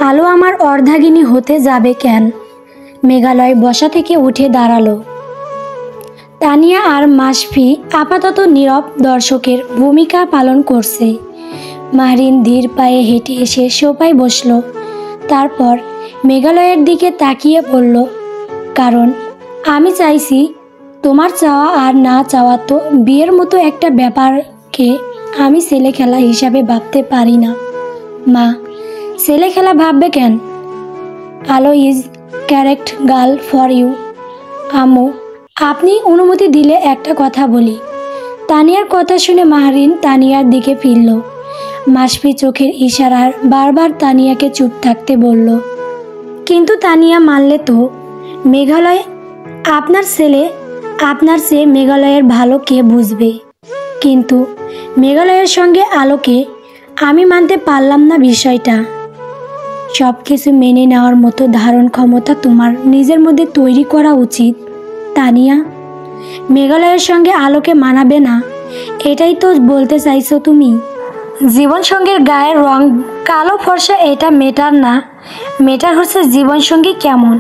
আলো আমার অর্ধাঙ্গিনী হতে যাবে কেন? মেঘালয় বসা থেকে উঠে দাঁড়ালো। তানিয়া আর মাসফি আপাতত নীরব দর্শকের ভূমিকা পালন করছে। মাহরিন ধীর পায়ে হেঁটে এসে সোফায় বসল। তারপর মেঘালয়ের দিকে তাকিয়ে বলল, কারণ আমি চাইছি, তোমার চাওয়া আর না চাওয়া তো বিয়ের মতো একটা ব্যাপারকে আমি ছেলে খেলা হিসাবে ভাবতে পারি না। মা, ছেলে খেলা ভাববে কেন? আলো is correct girl for you. আম্মু, আপনি অনুমতি দিলে একটা কথা বলি। তানিয়ার কথা শুনে মাহরিন তানিয়ার দিকে ফিরল। মাসফি চোখের ইশারায় বারবার তানিয়াকে চুপ থাকতে বলল। কিন্তু তানিয়া মানলে তো। মেঘালয় আপনার ছেলে, আপনার চেয়ে মেঘালয়ের ভালো কে বুঝবে? কিন্তু মেঘালয়ের সঙ্গে আলোকে আমি মানতে পারলাম না বিষয়টা। সব কিছু মেনে নেওয়ার মতো ধারণ ক্ষমতা তোমার নিজের মধ্যে তৈরি করা উচিত। তানিয়া, মেঘালয়ের সঙ্গে আলোকে মানাবে না, এটাই তো বলতে চাইছো তুমি? জীবনসঙ্গীর গায়ের রং কালো ফর্সা এটা মেটার না, মেটার হচ্ছে জীবনসঙ্গী কেমন,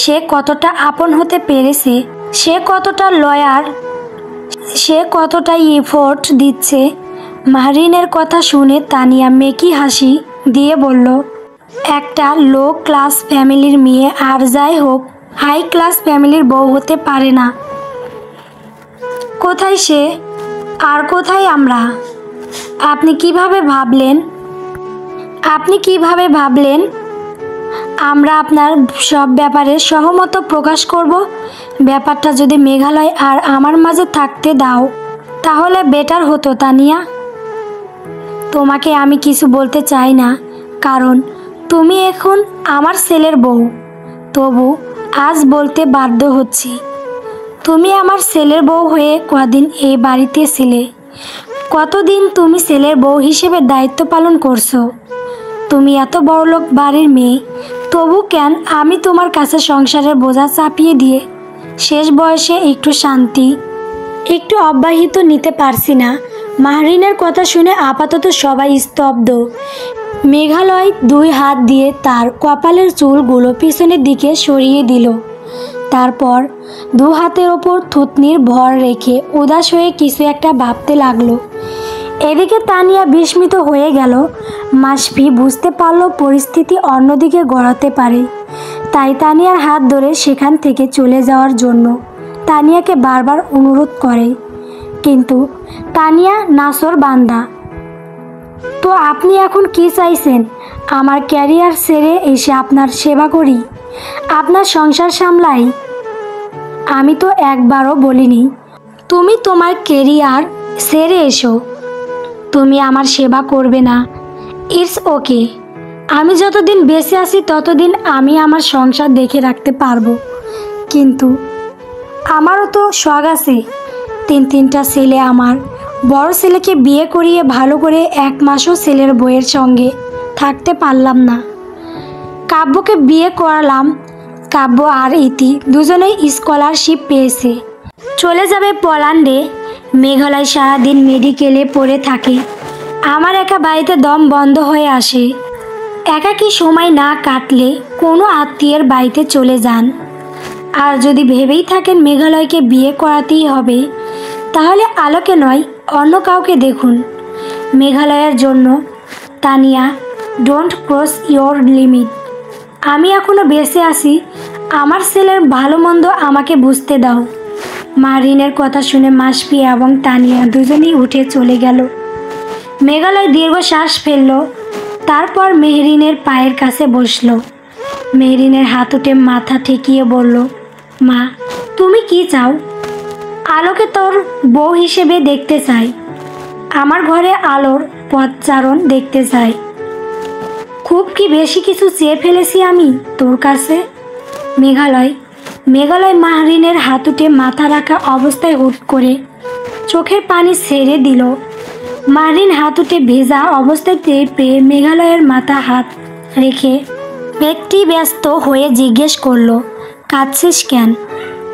সে কতটা আপন হতে পেরেছে, সে কতটা লয়াল, সে কতটা এফোর্ট দিচ্ছে। মাহরিনের কথা শুনে তানিয়া মেকি হাসি দিয়ে বলল, একটা লো ক্লাস ফ্যামিলির মেয়ে আর যাই হোক হাই ক্লাস ফ্যামিলির বউ হতে পারে না। কোথায় সে আর কোথায় আমরা? আপনি কিভাবে ভাবলেন আমরা আপনার সব ব্যাপারে সহমত প্রকাশ করব? ব্যাপারটা যদি মেঘালয় আর আমার মাঝে থাকতে দাও তাহলে বেটার হতো। তানিয়া, তোমাকে আমি কিছু বলতে চাই না, কারণ তুমি এখন আমার ছেলের বউ। তবু আজ বলতে বাধ্য হচ্ছি। তুমি আমার ছেলের বউ হয়ে কদিন এই বাড়িতে ছিলে? কতদিন তুমি ছেলের বউ হিসেবে দায়িত্ব পালন করছো? তুমি এত বড়লোক বাড়ির মেয়ে, তবু কেন আমি তোমার কাছে সংসারের বোঝা চাপিয়ে দিয়ে শেষ বয়সে একটু শান্তি, একটু অব্যাহত নিতে পারছি না? মাহরিনের কথা শুনে আপাতত সবাই স্তব্ধ। মেঘালয় দুই হাত দিয়ে তার কপালের চুলগুলো পিছনের দিকে সরিয়ে দিল। তারপর দু হাতের ওপর থুতনির ভর রেখে উদাস হয়ে কিছু একটা ভাবতে লাগলো। এদিকে তানিয়া বিস্মিত হয়ে গেল। মাসফি বুঝতে পারল পরিস্থিতি অন্যদিকে গড়াতে পারে, তাই তানিয়ার হাত ধরে সেখান থেকে চলে যাওয়ার জন্য তানিয়াকে বারবার অনুরোধ করে। কিন্তু তানিয়া নাছর বান্দা। তো আপনি এখন কি চাইছেন? আমার ক্যারিয়ার ছেড়ে এসে আপনার সেবা করি, আপনার সংসার সামলাই? আমি তো একবারও বলিনি তুমি তোমার ক্যারিয়ার ছেড়ে এসো, তুমি আমার সেবা করবে না। ইটস ওকে, আমি যতদিন বেঁচে আছি ততদিন আমি আমার সংসার দেখে রাখতে পারবো। কিন্তু আমারও তো শখ আছে, তিনটা ছেলে। আমার বড় ছেলেকে বিয়ে করিয়ে ভালো করে এক মাসও ছেলের বউয়ের সঙ্গে থাকতে পারলাম না। কাব্যকে বিয়ে করালাম, কাব্য আর ইতি দুজনেই স্কলারশিপ পেয়েছে, চলে যাবে পোল্যান্ডে। মেঘালয় সারাদিন মেডিকেলে পড়ে থাকে। আমার একা বাড়িতে দম বন্ধ হয়ে আসে। একাকী সময় না কাটলে কোনো আত্মীয়ের বাড়িতে চলে যান। আর যদি ভেবেই থাকেন মেঘালয়কে বিয়ে করাতেই হবে, তাহলে আলোকে নয় অন্য কাউকে দেখুন। মেঘালয়ের জন্য Tania, don't cross your limit. আমি এখনও বেঁচে আছি, আমার ছেলের ভালো মন্দ আমাকে বুঝতে দাও। মাহরিনের কথা শুনে মাসফি এবং তানিয়া দুজনেই উঠে চলে গেল। মেঘালয় দীর্ঘশ্বাস ফেলল, তারপর মেহরিনের পায়ের কাছে বসল। মেহরিনের হাত উঠে মাথা ঠেকিয়ে বলল, মা, তুমি কি চাও? আলোকে তোর বউ হিসেবে দেখতে চাই, আমার ঘরে আলোর পথচারণ দেখতে চাই। খুব কি বেশি কিছু চেয়ে ফেলেছি আমি তোর কাছে? মেঘালয় মাহরিনের হাত উঠে মাথা রাখা অবস্থায় হুট করে চোখের পানি ছেড়ে দিল। মাহরিন হাত উঠে ভেজা অবস্থায় টের পেয়ে মেঘালয়ের মাথা হাত রেখে ব্যক্তি ব্যস্ত হয়ে জিজ্ঞেস করলো, কাঁদছিস কেন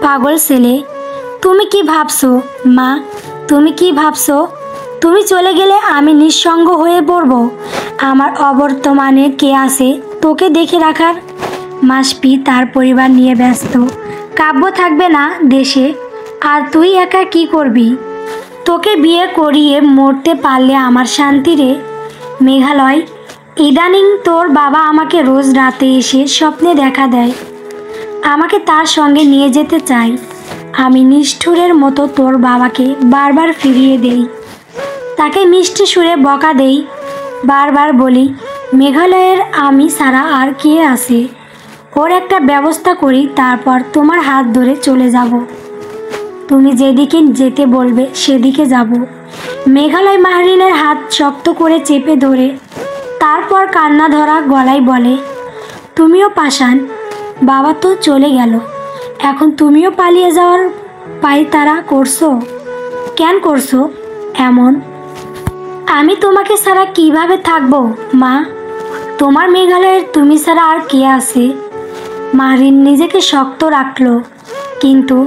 পাগল ছেলে? তুমি কি ভাবছো মা? তুমি কি ভাবছো তুমি চলে গেলে আমি নিঃসঙ্গ হয়ে পড়ব? আমার অবর্তমানে কে আছে তোকে দেখে রাখার। মাসপি তার পরিবার নিয়ে ব্যস্ত, কাব্য থাকবে না দেশে, আর তুই একা কি করবি? তোকে বিয়ে করিয়ে মরতে পারলে আমার শান্তি রে। মেঘালয়, ইদানিং তোর বাবা আমাকে রোজ রাতে এসে স্বপ্নে দেখা দেয়, আমাকে তার সঙ্গে নিয়ে যেতে চাই। আমি নিষ্ঠুরের মতো তোর বাবাকে বারবার ফিরিয়ে দেই, তাকে মিষ্টি সুরে বকা দেই, বারবার বলি মেঘালয়ের আমি ছাড়া আর কে আছে, ওর একটা ব্যবস্থা করি, তারপর তোমার হাত ধরে চলে যাব। তুমি যেদিকে যেতে বলবে সেদিকে যাব। মেঘালয় মাহরিনের হাত শক্ত করে চেপে ধরে তারপর কান্না ধরা গলায় বলে, তুমিও পাষাণ, বাবা তো চলে গেল, এখন তুমিও পালিয়ে যাওয়ার পায়তারা করছো। কেন করছো এমন? আমি তোমাকে ছাড়া কিভাবে থাকবো মা? তোমার মেঘালয়ের তুমি ছাড়া আর কে আছে? মাহরিন নিজেকে শক্ত রাখলো, কিন্তু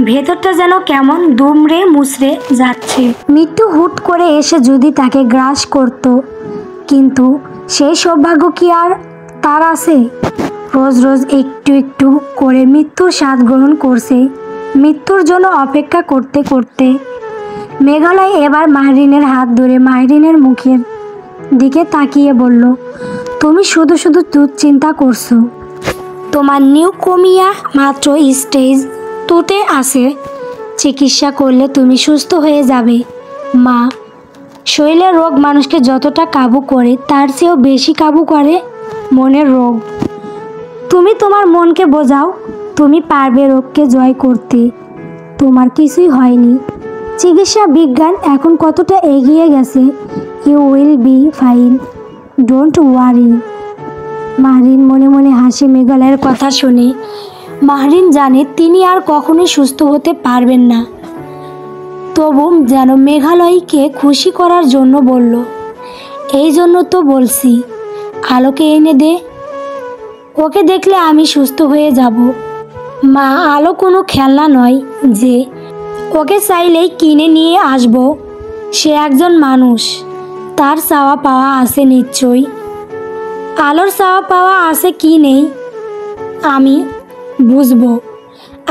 ভেতরটা যেন কেমন দুমড়ে মুচড়ে যাচ্ছে। মৃত্যু হুট করে এসে যদি তাকে গ্রাস করত, কিন্তু সেই সৌভাগ্য কি আর তার আছে? রোজ রোজ একটু একটু করে মৃত্যুর স্বাদ গ্রহণ করছে, মৃত্যুর জন্য অপেক্ষা করতে করতে। মেঘালয় এবার মাহরিনের হাত ধরে মাহরিনের মুখের দিকে তাকিয়ে বলল, তুমি শুধু শুধু দুশ্চিন্তা করছো। তোমার নিউকোমিয়া মাত্র স্টেজ 2-তে আছে, চিকিৎসা করলে তুমি সুস্থ হয়ে যাবে মা। শরীরের রোগ মানুষকে যতটা কাবু করে তার চেয়েও বেশি কাবু করে মনের রোগ। তুমি তোমার মনকে বোঝাও, তুমি পারবে রোগকে জয় করতে। তোমার কিছুই হয়নি, চিকিৎসা বিজ্ঞান এখন কতটা এগিয়ে গেছে। You will be fine, don't worry. Mahrin মনে মনে হাসে মেঘালয়ের কথা শুনে। মাহরিন জানে তিনি আর কখনোই সুস্থ হতে পারবেন না, তবু যেন মেঘালয়কে খুশি করার জন্য বলল, এই জন্য তো বলছি আলোকে এনে দে, ওকে দেখলে আমি সুস্থ হয়ে যাব। মা, আলো কোনো খেলনা নয় যে ওকে চাইলেই কিনে নিয়ে আসব। সে একজন মানুষ, তার চাওয়া পাওয়া আছে নিশ্চয়ই। আলোর চাওয়া পাওয়া আছে কি নেই আমি বুঝবো।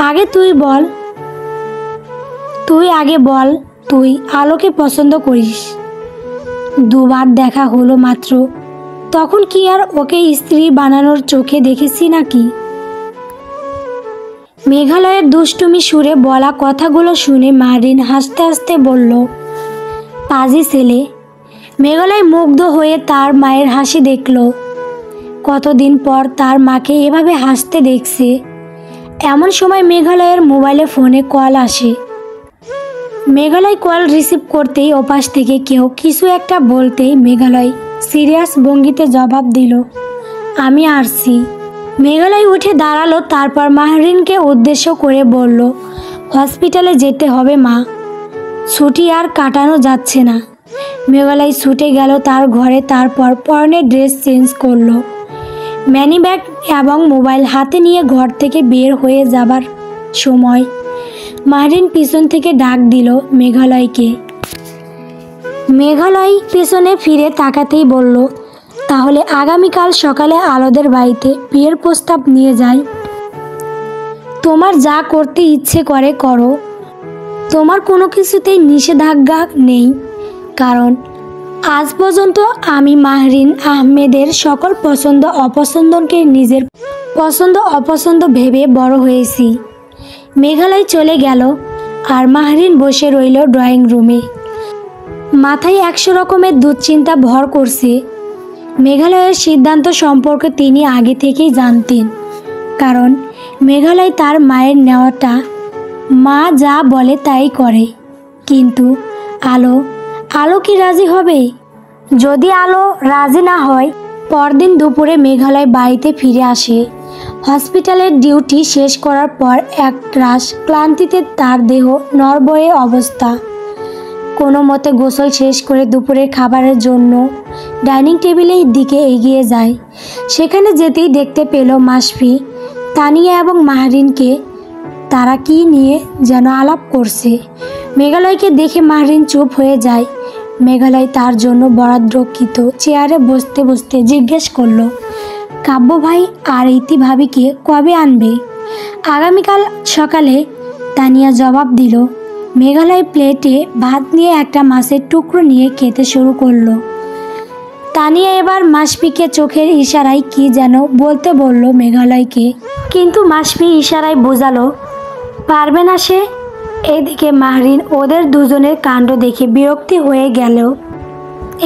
আগে তুই বল, তুই আগে বল, তুই আলোকে পছন্দ করিস? দুবার দেখা হলো মাত্র, তখন কি আর ওকে স্ত্রী বানানোর চোখে দেখেছি নাকি? মেঘালয়ের দুষ্টুমি সুরে বলা কথাগুলো শুনে মাহরিন হাসতে হাসতে বলল, পাজি ছেলে। মেঘালয় মুগ্ধ হয়ে তার মায়ের হাসি দেখল। কতদিন পর তার মাকে এভাবে হাসতে দেখছে। এমন সময় মেঘালয়ের মোবাইলে ফোনে কল আসে। মেঘালয় কল রিসিভ করতেই ওপাশ থেকে কেউ কিছু একটা বলতেই মেঘালয় সিরিয়াস ভঙ্গিতে জবাব দিল, আমি আসছি। মেঘালয় উঠে দাঁড়ালো, তারপর মাহরিনকে উদ্দেশ্য করে বলল, হসপিটালে যেতে হবে মা, ছুটি আর কাটানো যাচ্ছে না। মেঘালয় ছুটে গেল তার ঘরে, তারপর পরনের ড্রেস চেঞ্জ করলো। ম্যানি ব্যাগ এবং মোবাইল হাতে নিয়ে ঘর থেকে বের হয়ে যাবার সময় মাহরিন পিছন থেকে ডাক দিল মেঘালয়কে। মেঘালয় পেছনে ফিরে তাকাতেই বলল, তাহলে আগামীকাল সকালে আলোদের বাড়িতে বিয়ের প্রস্তাব নিয়ে যাই। তোমার যা করতে ইচ্ছে করে করো, তোমার কোনো কিছুতেই নিষেধাজ্ঞা নেই, কারণ আজ পর্যন্ত আমি মাহরিন আহমেদের সকল পছন্দ অপছন্দকে নিজের পছন্দ অপছন্দ ভেবে বড় হয়েছি। মেঘালয় চলে গেল আর মাহরিন বসে রইল ড্রয়িং রুমে। মাথায় 100 রকমের দুশ্চিন্তা ভর করছে। মেঘালয়ের সিদ্ধান্ত সম্পর্কে তিনি আগে থেকেই জানতেন, কারণ মেঘালয় তার মায়ের নেওয়াটা, মা যা বলে তাই করে। কিন্তু আলো কি রাজি হবে? যদি আলো রাজি না হয়, পরদিন দুপুরে মেঘালয় বাড়িতে ফিরে আসে। হসপিটালের ডিউটি শেষ করার পর একরাশ ক্লান্তিতে তার দেহ নড়বড়ে অবস্থা। কোনো মতে গোসল শেষ করে দুপুরের খাবারের জন্য ডাইনিং টেবিলের দিকে এগিয়ে যায়। সেখানে যেতেই দেখতে পেল মাসফি, তানিয়া এবং মাহরিনকে। তারা কি নিয়ে যেন আলাপ করছে। মেঘালয়কে দেখে মাহরিন চুপ হয়ে যায়। মেঘালয় তার জন্য বরাদ্দকৃত চেয়ারে বসতে বসতে জিজ্ঞেস করলো, কাব্য ভাই আর ইতি ভাবিকে কবে আনবে? আগামীকাল সকালে, তানিয়া জবাব দিল। মেঘালয় প্লেটে ভাত নিয়ে একটা মাছের টুকরো নিয়ে খেতে শুরু করলো। তানিয়া এবার মাসফিকে চোখের ইশারায় কি যেন বলতে বলল মেঘালয়কে, কিন্তু মাসফি ইশারায় বোঝালো পারবে না সে। এদিকে মাহরিন ওদের দুজনের কাণ্ড দেখে বিরক্তি হয়ে গেল।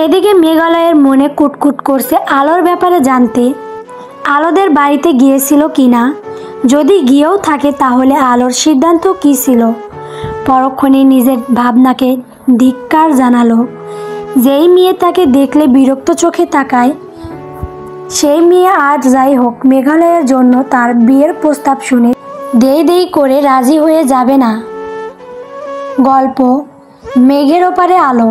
এদিকে মেঘালয়ের মনে কুটকুট করছে আলোর ব্যাপারে জানতে, আলোদের বাড়িতে গিয়েছিল কিনা। যদি গিয়েও থাকে তাহলে আলোর সিদ্ধান্ত কী ছিল। পরক্ষণে নিজের ভাবনাকে ধিক্কার জানালো। যেই মেয়ে তাকে দেখলে বিরক্ত চোখে তাকায়, সেই মেয়ে আজ যাই হোক মেঘালয়ের জন্য তার বিয়ের প্রস্তাব শুনে দেই দেই করে রাজি হয়ে যাবে না। গল্প মেঘের ওপারে আলো।